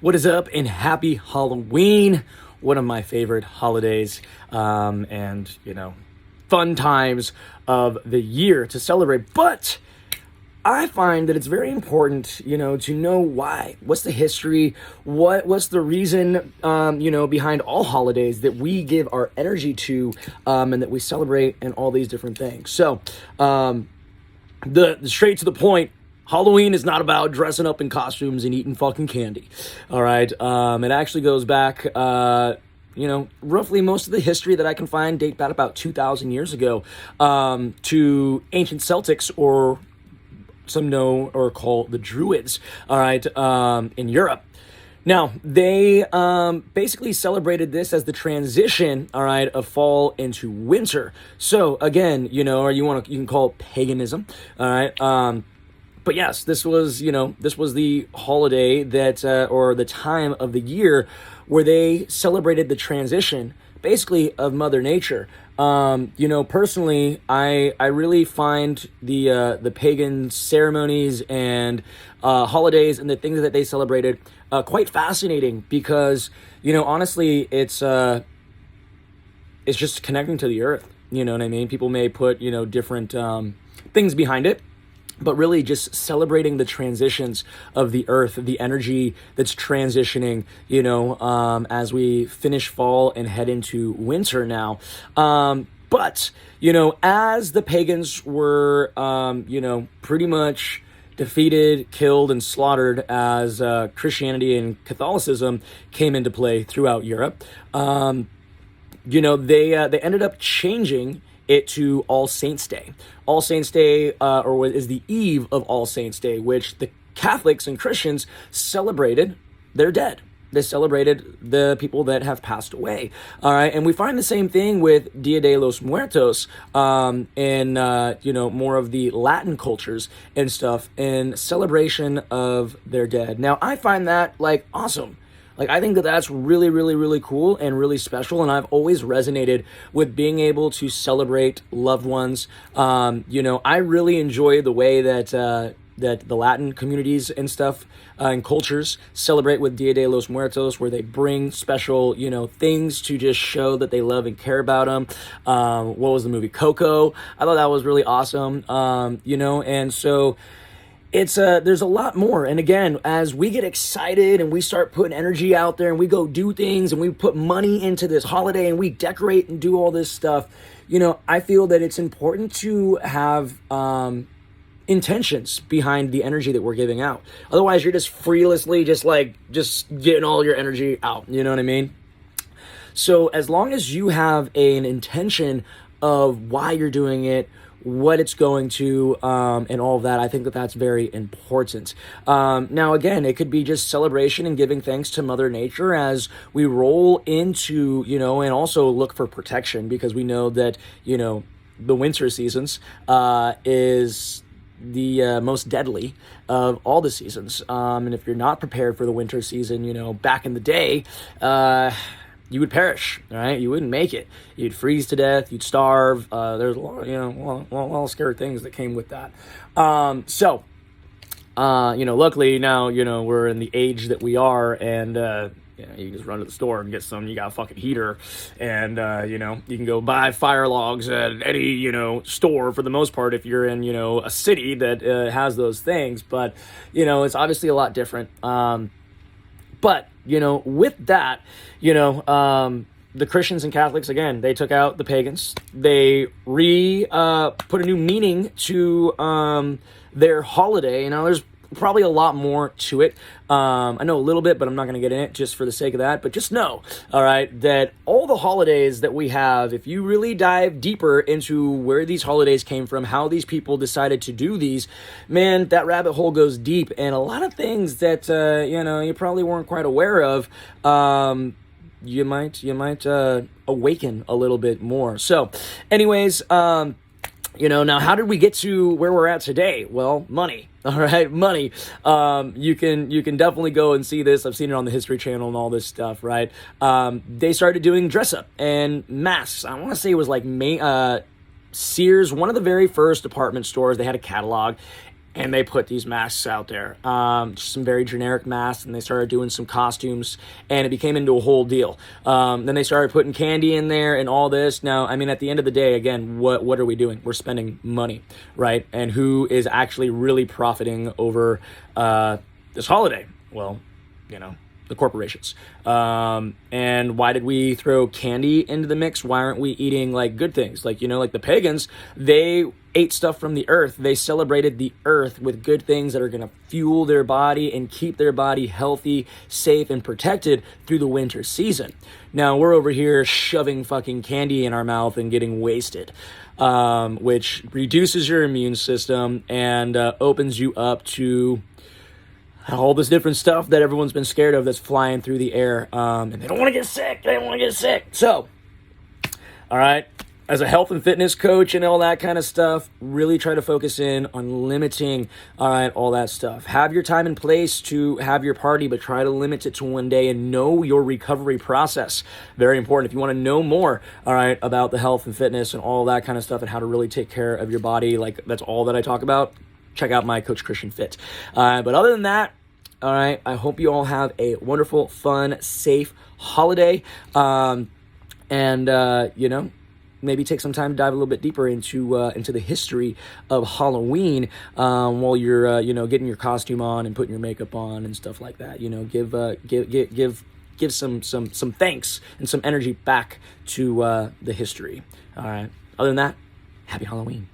What is up, and happy Halloween, one of my favorite holidays, and, fun times of the year to celebrate. But I find that it's very important, to know why. What's the history? What's the reason, behind all holidays that we give our energy to, and that we celebrate and all these different things. So, the straight to the point, Halloween is not about dressing up in costumes and eating fucking candy. All right. It actually goes back, roughly most of the history that I can find date back about 2,000 years ago, to ancient Celtics, or some know or call the Druids. All right. In Europe. Now, they basically celebrated this as the transition, all right, of fall into winter. So again, or you can call it paganism, all right. But yes, this was the holiday that, or the time of the year where they celebrated the transition, basically, of Mother Nature. Personally, I really find the pagan ceremonies and holidays and the things that they celebrated quite fascinating, because honestly, it's just connecting to the earth. You know what I mean? People may put different things behind it, but really just celebrating the transitions of the earth, the energy that's transitioning, as we finish fall and head into winter now. But as the pagans were, pretty much defeated, killed, and slaughtered as Christianity and Catholicism came into play throughout Europe, they ended up changing it to All Saints Day. All Saints Day, or is the eve of All Saints Day, which the Catholics and Christians celebrated their dead. They celebrated the people that have passed away. All right, and we find the same thing with Dia de los Muertos, in more of the Latin cultures and stuff, in celebration of their dead. Now, I find that awesome. I think that that's really, really, really cool and really special, and I've always resonated with being able to celebrate loved ones. I really enjoy the way that the Latin communities and stuff and cultures celebrate with Dia de los Muertos, where they bring special, things to just show that they love and care about them. What was the movie? Coco. I thought that was really awesome. And so it's there's a lot more. And again, as we get excited and we start putting energy out there and we go do things and we put money into this holiday and we decorate and do all this stuff, I feel that it's important to have intentions behind the energy that we're giving out. Otherwise, you're just freelessly just getting all your energy out. You know what I mean? So as long as you have an intention of why you're doing it, what it's going to, and all of that, I think that that's very important. Now, again, it could be just celebration and giving thanks to Mother Nature as we roll into, and also look for protection, because we know that, the winter seasons is the most deadly of all the seasons. And if you're not prepared for the winter season, back in the day, you would perish, all right? You wouldn't make it. You'd freeze to death. You'd starve. There's a lot, a lot of scary things that came with that. Luckily now, we're in the age that we are, and you can just run to the store and get some. You got a fucking heater, and you can go buy fire logs at any store for the most part if you're in a city that has those things. But it's obviously a lot different. But with that, the Christians and Catholics, again, they took out the pagans. They put a new meaning to their holiday. Now, there's probably a lot more to it. I know a little bit, but I'm not going to get in it just for the sake of that. But just know, all right, that all the holidays that we have, if you really dive deeper into where these holidays came from, how these people decided to do these, man, that rabbit hole goes deep. And a lot of things that, you probably weren't quite aware of, you might awaken a little bit more. So anyways, now how did we get to where we're at today? Well, money. All right, money. You can definitely go and see this. I've seen it on the History Channel and all this stuff, right? They started doing dress up and masks. I want to say it was Sears, one of the very first department stores. They had a catalog, and they put these masks out there, just some very generic masks, and they started doing some costumes, and it became into a whole deal. Then they started putting candy in there and all this. Now, I mean, at the end of the day, again, what are we doing? We're spending money, right? And who is actually really profiting over this holiday? Well, the corporations. And why did we throw candy into the mix? Why aren't we eating like good things? Like, like the pagans, they ate stuff from the earth. They celebrated the earth with good things that are going to fuel their body and keep their body healthy, safe, and protected through the winter season. Now we're over here shoving fucking candy in our mouth and getting wasted, which reduces your immune system and opens you up to all this different stuff that everyone's been scared of that's flying through the air, and they don't want to get sick. They don't want to get sick. So, all right, as a health and fitness coach and all that kind of stuff, really try to focus in on limiting, all right, all that stuff. Have your time and place to have your party, but try to limit it to one day and know your recovery process. Very important. If you want to know more, all right, about the health and fitness and all that kind of stuff and how to really take care of your body, like that's all that I talk about, check out my Coach Christian Fit. But other than that, all right, I hope you all have a wonderful, fun, safe holiday. Maybe take some time to dive a little bit deeper into the history of Halloween while you're getting your costume on and putting your makeup on and stuff like that. Give some thanks and some energy back to the history. All right. Other than that, happy Halloween.